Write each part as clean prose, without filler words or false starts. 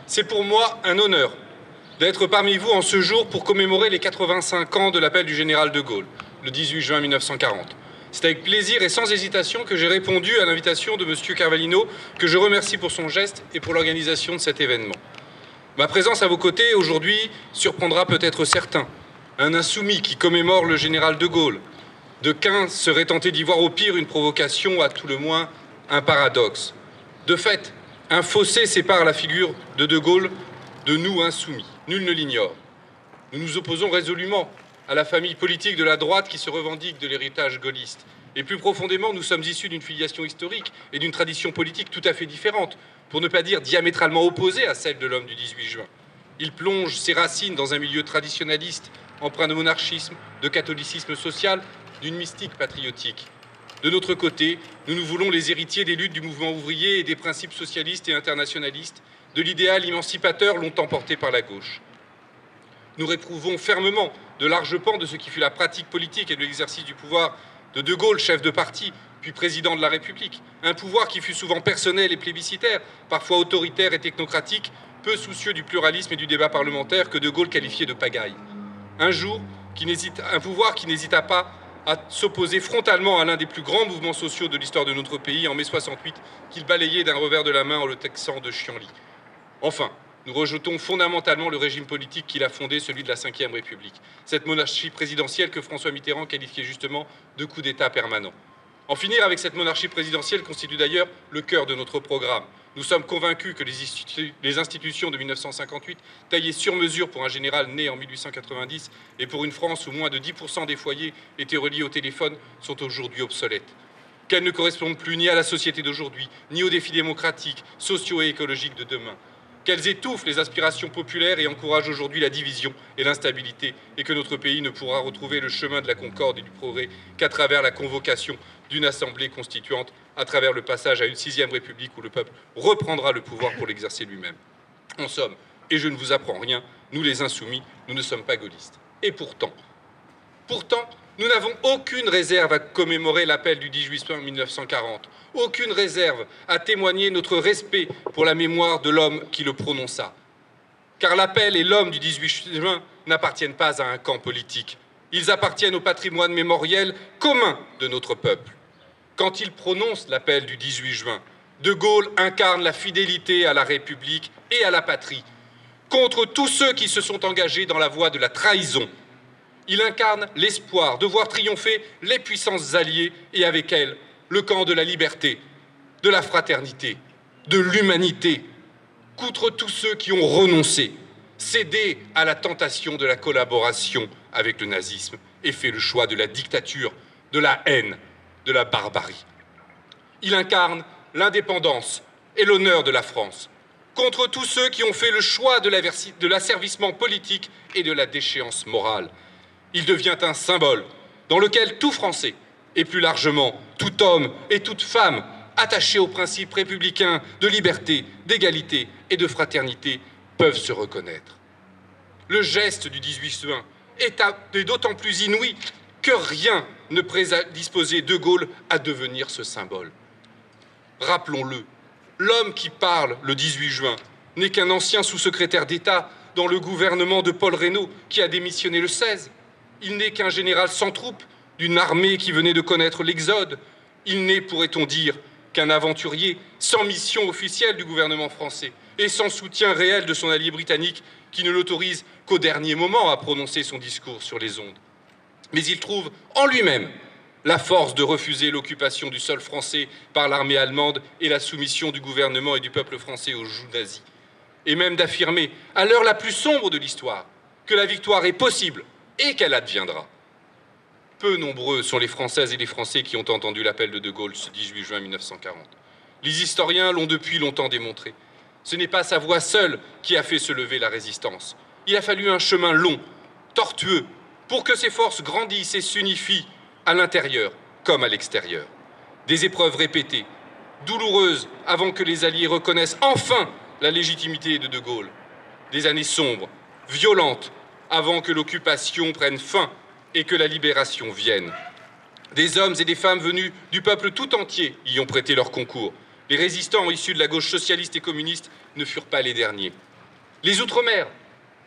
C'est pour moi un honneur d'être parmi vous en ce jour pour commémorer les 85 ans de l'appel du général de Gaulle, le 18 juin 1940. C'est avec plaisir et sans hésitation que j'ai répondu à l'invitation de M. Carvalino, que je remercie pour son geste et pour l'organisation de cet événement. Ma présence à vos côtés aujourd'hui surprendra peut-être certains. Un insoumis qui commémore le général de Gaulle. D'aucuns seraient tentés d'y voir au pire une provocation, à tout le moins un paradoxe. De fait, un fossé sépare la figure de Gaulle de nous insoumis. Nul ne l'ignore. Nous nous opposons résolument à la famille politique de la droite qui se revendique de l'héritage gaulliste. Et plus profondément, nous sommes issus d'une filiation historique et d'une tradition politique tout à fait différente, pour ne pas dire diamétralement opposée à celle de l'homme du 18 juin. Il plonge ses racines dans un milieu traditionnaliste, empreint de monarchisme, de catholicisme social, d'une mystique patriotique. De notre côté, nous nous voulons les héritiers des luttes du mouvement ouvrier et des principes socialistes et internationalistes, de l'idéal émancipateur longtemps porté par la gauche. Nous réprouvons fermement de larges pans de ce qui fut la pratique politique et de l'exercice du pouvoir de Gaulle, chef de parti, puis président de la République. Un pouvoir qui fut souvent personnel et plébiscitaire, parfois autoritaire et technocratique, peu soucieux du pluralisme et du débat parlementaire que de Gaulle qualifiait de pagaille. Un pouvoir qui n'hésita pas à s'opposer frontalement à l'un des plus grands mouvements sociaux de l'histoire de notre pays en mai 68, qu'il balayait d'un revers de la main en le taxant de chienlit. Enfin, nous rejetons fondamentalement le régime politique qu'il a fondé, celui de la Ve République, cette monarchie présidentielle que François Mitterrand qualifiait justement de coup d'État permanent. En finir avec cette monarchie présidentielle constitue d'ailleurs le cœur de notre programme. Nous sommes convaincus que les institutions de 1958, taillées sur mesure pour un général né en 1890 et pour une France où moins de 10% des foyers étaient reliés au téléphone, sont aujourd'hui obsolètes. Qu'elles ne correspondent plus ni à la société d'aujourd'hui, ni aux défis démocratiques, sociaux et écologiques de demain. Qu'elles étouffent les aspirations populaires et encouragent aujourd'hui la division et l'instabilité, et que notre pays ne pourra retrouver le chemin de la concorde et du progrès qu'à travers la convocation d'une assemblée constituante, à travers le passage à une 6e République où le peuple reprendra le pouvoir pour l'exercer lui-même. En somme, et je ne vous apprends rien, nous les insoumis, nous ne sommes pas gaullistes. Et pourtant, nous n'avons aucune réserve à commémorer l'appel du 18 juin 1940, aucune réserve à témoigner notre respect pour la mémoire de l'homme qui le prononça. Car l'appel et l'homme du 18 juin n'appartiennent pas à un camp politique. Ils appartiennent au patrimoine mémoriel commun de notre peuple. Quand il prononce l'appel du 18 juin, de Gaulle incarne la fidélité à la République et à la patrie, contre tous ceux qui se sont engagés dans la voie de la trahison. Il incarne l'espoir de voir triompher les puissances alliées et avec elles le camp de la liberté, de la fraternité, de l'humanité, contre tous ceux qui ont renoncé, cédé à la tentation de la collaboration avec le nazisme et fait le choix de la dictature, de la haine, de la barbarie. Il incarne l'indépendance et l'honneur de la France, contre tous ceux qui ont fait le choix de l'asservissement politique et de la déchéance morale. Il devient un symbole dans lequel tout Français, et plus largement tout homme et toute femme attachés aux principes républicains de liberté, d'égalité et de fraternité peuvent se reconnaître. Le geste du 18 juin est d'autant plus inouï que rien ne prédisposait de Gaulle à devenir ce symbole. Rappelons-le, l'homme qui parle le 18 juin n'est qu'un ancien sous-secrétaire d'État dans le gouvernement de Paul Reynaud qui a démissionné le 16. Il n'est qu'un général sans troupes d'une armée qui venait de connaître l'exode. Il n'est, pourrait-on dire, qu'un aventurier sans mission officielle du gouvernement français et sans soutien réel de son allié britannique qui ne l'autorise qu'au dernier moment à prononcer son discours sur les ondes. Mais il trouve en lui-même la force de refuser l'occupation du sol français par l'armée allemande et la soumission du gouvernement et du peuple français au joug nazi. Et même d'affirmer, à l'heure la plus sombre de l'histoire, que la victoire est possible et qu'elle adviendra. Peu nombreux sont les Françaises et les Français qui ont entendu l'appel de Gaulle ce 18 juin 1940. Les historiens l'ont depuis longtemps démontré. Ce n'est pas sa voix seule qui a fait se lever la résistance. Il a fallu un chemin long, tortueux, pour que ces forces grandissent et s'unifient à l'intérieur comme à l'extérieur. Des épreuves répétées, douloureuses, avant que les Alliés reconnaissent enfin la légitimité de Gaulle. Des années sombres, violentes, avant que l'occupation prenne fin et que la libération vienne. Des hommes et des femmes venus du peuple tout entier y ont prêté leur concours. Les résistants issus de la gauche socialiste et communiste ne furent pas les derniers. Les Outre-mer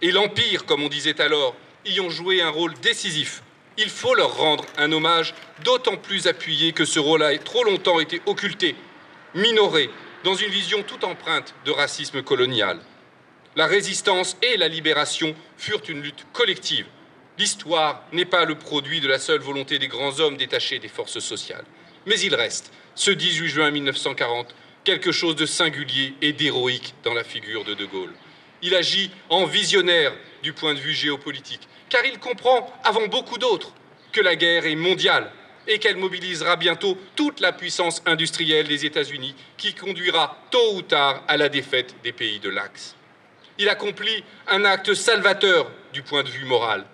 et l'Empire, comme on disait alors, y ont joué un rôle décisif. Il faut leur rendre un hommage d'autant plus appuyé que ce rôle a trop longtemps été occulté, minoré, dans une vision toute empreinte de racisme colonial. La résistance et la libération furent une lutte collective. L'histoire n'est pas le produit de la seule volonté des grands hommes détachés des forces sociales. Mais il reste, ce 18 juin 1940, quelque chose de singulier et d'héroïque dans la figure de De Gaulle. Il agit en visionnaire du point de vue géopolitique, car il comprend, avant beaucoup d'autres, que la guerre est mondiale et qu'elle mobilisera bientôt toute la puissance industrielle des États-Unis qui conduira tôt ou tard à la défaite des pays de l'Axe. Il accomplit un acte salvateur du point de vue moral,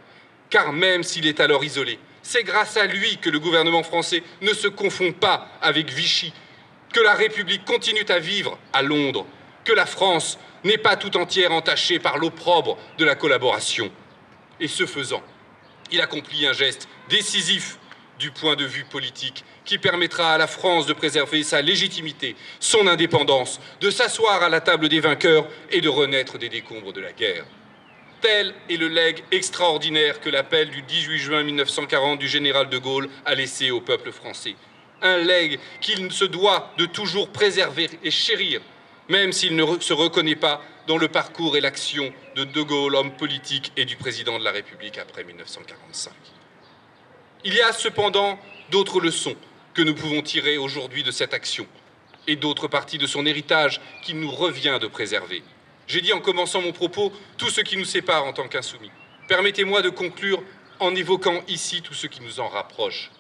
car même s'il est alors isolé, c'est grâce à lui que le gouvernement français ne se confond pas avec Vichy, que la République continue à vivre à Londres, que la France n'est pas tout entière entachée par l'opprobre de la collaboration. Et ce faisant, il accomplit un geste décisif du point de vue politique qui permettra à la France de préserver sa légitimité, son indépendance, de s'asseoir à la table des vainqueurs et de renaître des décombres de la guerre. Tel est le legs extraordinaire que l'appel du 18 juin 1940 du général de Gaulle a laissé au peuple français. Un legs qu'il se doit de toujours préserver et chérir, même s'il ne se reconnaît pas dans le parcours et l'action de De Gaulle, homme politique, et du président de la République après 1945. Il y a cependant d'autres leçons que nous pouvons tirer aujourd'hui de cette action et d'autres parties de son héritage qu'il nous revient de préserver. J'ai dit en commençant mon propos tout ce qui nous sépare en tant qu'insoumis. Permettez-moi de conclure en évoquant ici tout ce qui nous en rapproche.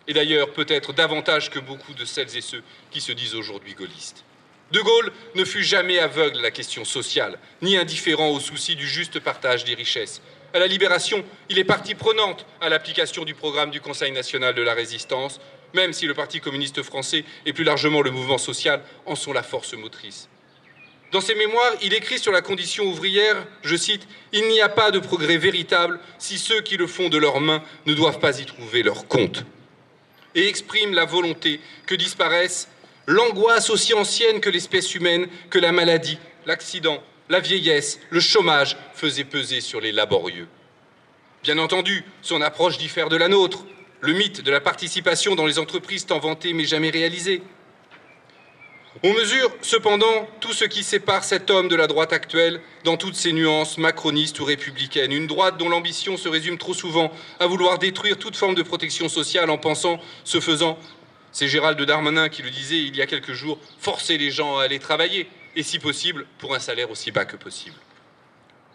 Et d'ailleurs, peut-être davantage que beaucoup de celles et ceux qui se disent aujourd'hui gaullistes. De Gaulle ne fut jamais aveugle à la question sociale, ni indifférent au souci du juste partage des richesses. À la Libération, il est partie prenante à l'application du programme du Conseil national de la Résistance, même si le Parti communiste français et plus largement le mouvement social en sont la force motrice. Dans ses mémoires, il écrit sur la condition ouvrière, je cite, « Il n'y a pas de progrès véritable si ceux qui le font de leurs mains ne doivent pas y trouver leur compte. » Et exprime la volonté que disparaisse l'angoisse aussi ancienne que l'espèce humaine, que la maladie, l'accident, la vieillesse, le chômage faisaient peser sur les laborieux. Bien entendu, son approche diffère de la nôtre. Le mythe de la participation dans les entreprises tant vanté mais jamais réalisé. On mesure cependant tout ce qui sépare cet homme de la droite actuelle dans toutes ses nuances macronistes ou républicaines. Une droite dont l'ambition se résume trop souvent à vouloir détruire toute forme de protection sociale en pensant, ce faisant, c'est Gérald Darmanin qui le disait il y a quelques jours, forcer les gens à aller travailler, et si possible, pour un salaire aussi bas que possible.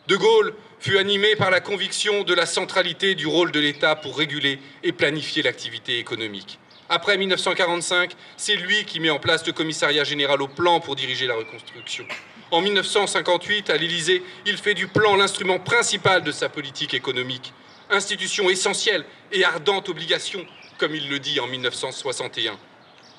De Gaulle fut animé par la conviction de la centralité du rôle de l'État pour réguler et planifier l'activité économique. Après 1945, c'est lui qui met en place le commissariat général au plan pour diriger la reconstruction. En 1958, à l'Élysée, il fait du plan l'instrument principal de sa politique économique. Institution essentielle et ardente obligation, comme il le dit en 1961.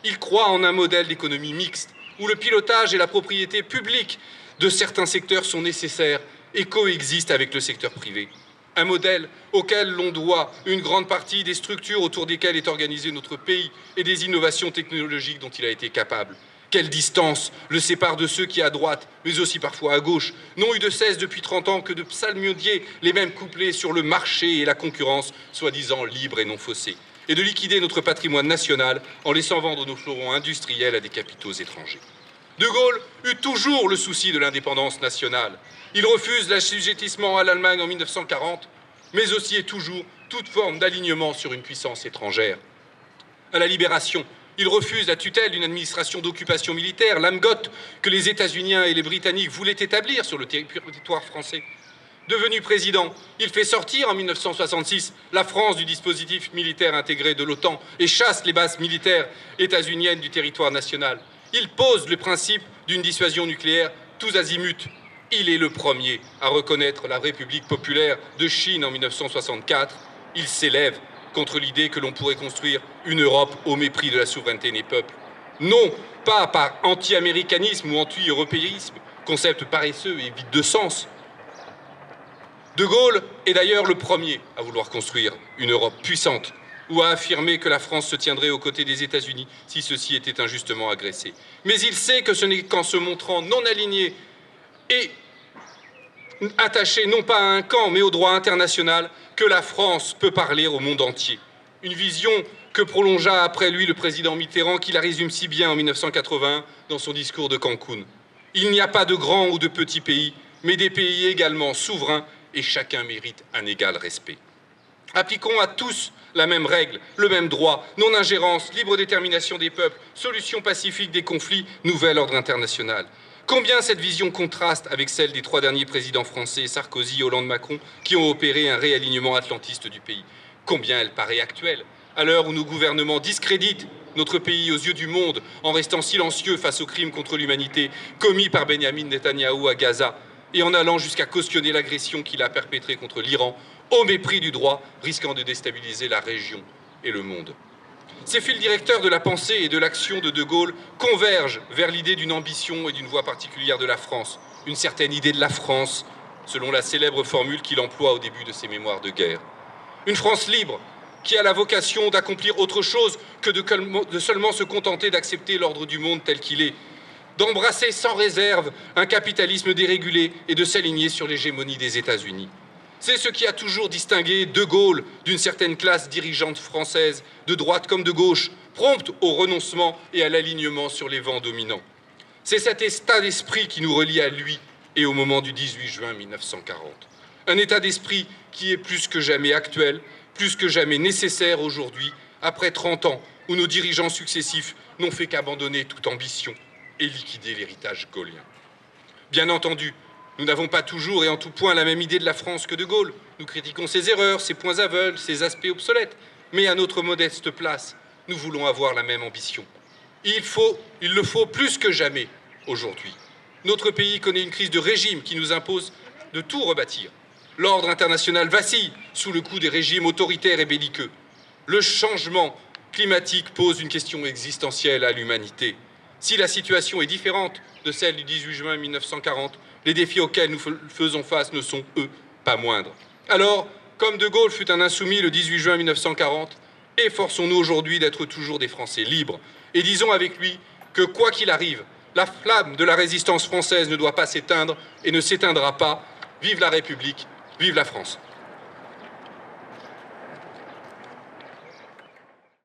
Il croit en un modèle d'économie mixte, où le pilotage et la propriété publique de certains secteurs sont nécessaires et coexistent avec le secteur privé. Un modèle auquel l'on doit une grande partie des structures autour desquelles est organisé notre pays et des innovations technologiques dont il a été capable. Quelle distance le sépare de ceux qui, à droite, mais aussi parfois à gauche, n'ont eu de cesse depuis 30 ans que de psalmodier les mêmes couplets sur le marché et la concurrence, soi-disant libre et non faussée, et de liquider notre patrimoine national en laissant vendre nos fleurons industriels à des capitaux étrangers. De Gaulle eut toujours le souci de l'indépendance nationale. Il refuse l'assujettissement à l'Allemagne en 1940, mais aussi et toujours toute forme d'alignement sur une puissance étrangère. À la Libération, il refuse la tutelle d'une administration d'occupation militaire, l'AMGOT, que les États-Unis et les Britanniques voulaient établir sur le territoire français. Devenu président, il fait sortir en 1966 la France du dispositif militaire intégré de l'OTAN et chasse les bases militaires états-uniennes du territoire national. Il pose le principe d'une dissuasion nucléaire tous azimuts. Il est le premier à reconnaître la République populaire de Chine en 1964. Il s'élève contre l'idée que l'on pourrait construire une Europe au mépris de la souveraineté des peuples. Non pas par anti-américanisme ou anti-européisme, concept paresseux et vide de sens. De Gaulle est d'ailleurs le premier à vouloir construire une Europe puissante ou à affirmer que la France se tiendrait aux côtés des États-Unis si ceux-ci étaient injustement agressés. Mais il sait que ce n'est qu'en se montrant non aligné et attaché non pas à un camp, mais au droit international, que la France peut parler au monde entier. Une vision que prolongea après lui le président Mitterrand, qui la résume si bien en 1980 dans son discours de Cancun. Il n'y a pas de grands ou de petits pays, mais des pays également souverains, et chacun mérite un égal respect. Appliquons à tous la même règle, le même droit, non-ingérence, libre détermination des peuples, solution pacifique des conflits, nouvel ordre international. Combien cette vision contraste avec celle des 3 derniers présidents français, Sarkozy, Hollande, Macron, qui ont opéré un réalignement atlantiste du pays. Combien elle paraît actuelle, à l'heure où nos gouvernements discréditent notre pays aux yeux du monde en restant silencieux face aux crimes contre l'humanité commis par Benyamin Netanyahou à Gaza et en allant jusqu'à cautionner l'agression qu'il a perpétrée contre l'Iran au mépris du droit, risquant de déstabiliser la région et le monde. Ces fils directeurs de la pensée et de l'action de De Gaulle convergent vers l'idée d'une ambition et d'une voix particulière de la France, une certaine idée de la France, selon la célèbre formule qu'il emploie au début de ses mémoires de guerre. Une France libre, qui a la vocation d'accomplir autre chose que de seulement se contenter d'accepter l'ordre du monde tel qu'il est, d'embrasser sans réserve un capitalisme dérégulé et de s'aligner sur l'hégémonie des États-Unis. C'est ce qui a toujours distingué De Gaulle d'une certaine classe dirigeante française, de droite comme de gauche, prompte au renoncement et à l'alignement sur les vents dominants. C'est cet état d'esprit qui nous relie à lui et au moment du 18 juin 1940. Un état d'esprit qui est plus que jamais actuel, plus que jamais nécessaire aujourd'hui, après 30 ans où nos dirigeants successifs n'ont fait qu'abandonner toute ambition et liquider l'héritage gaullien. Bien entendu, nous n'avons pas toujours et en tout point la même idée de la France que De Gaulle. Nous critiquons ses erreurs, ses points aveugles, ses aspects obsolètes. Mais à notre modeste place, nous voulons avoir la même ambition. Il le faut plus que jamais aujourd'hui. Notre pays connaît une crise de régime qui nous impose de tout rebâtir. L'ordre international vacille sous le coup des régimes autoritaires et belliqueux. Le changement climatique pose une question existentielle à l'humanité. Si la situation est différente de celle du 18 juin 1940, les défis auxquels nous faisons face ne sont, eux, pas moindres. Alors, comme De Gaulle fut un insoumis le 18 juin 1940, efforçons-nous aujourd'hui d'être toujours des Français libres. Et disons avec lui que, quoi qu'il arrive, la flamme de la résistance française ne doit pas s'éteindre et ne s'éteindra pas. Vive la République, vive la France.